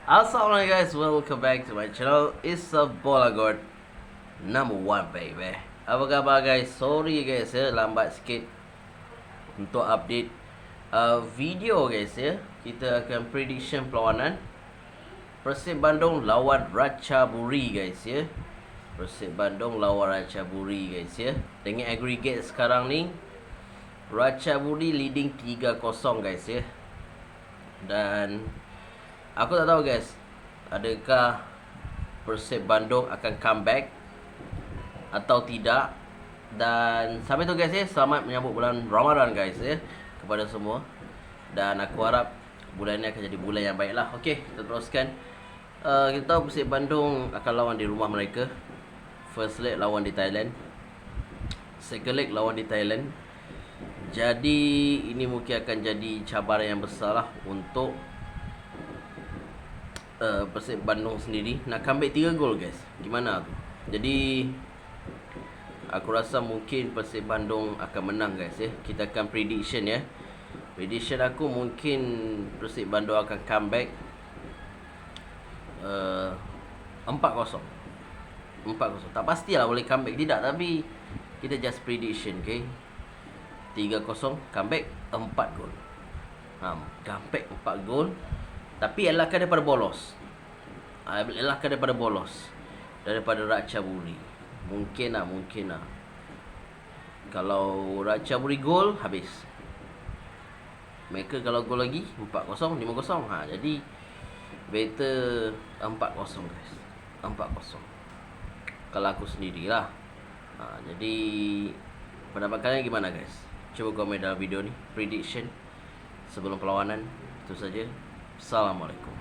Assalamualaikum guys, welcome back to my channel. It's a Bola God number one baby. Apa khabar guys? Sorry guys ya, lambat sikit untuk update video guys ya. Kita akan prediction perlawanan Persib Bandung lawan Ratchaburi guys ya. Persib Bandung lawan Ratchaburi guys ya. Dengan aggregate sekarang ni Ratchaburi leading 3-0 guys ya. Dan aku tak tahu guys, adakah Persib Bandung akan comeback atau tidak. Dan sampai tu guys ya, selamat menyambut bulan Ramadan guys ya kepada semua. Dan aku harap bulan ni akan jadi bulan yang baik lah. Okey, kita teruskan. Kita tahu Persib Bandung akan lawan di rumah mereka. First leg lawan di Thailand, second leg lawan di Thailand. Jadi ini mungkin akan jadi cabaran yang besar lah untuk Persib Bandung sendiri. Nak comeback 3 gol guys, gimana tu? Jadi aku rasa mungkin Persib Bandung akan menang guys ya. Kita akan prediction ya. Prediction aku mungkin Persib Bandung akan comeback 4-0. Tak pastilah boleh comeback tidak, tapi kita just prediction, okay? 3-0 comeback 4 gol. Comeback 4 gol. Tapi elakkan daripada bolos. Elakkan daripada bolos. Daripada Ratchaburi. Mungkin lah. Kalau Ratchaburi gol, habis. Mereka kalau gol lagi 4-0, 5-0. Jadi better 4-0 guys. 4-0. Kalau aku sendirilah. Jadi pendapat kalian gimana guys? Cuba komen dalam video ni. Prediction sebelum perlawanan. Itu saja. Assalamualaikum.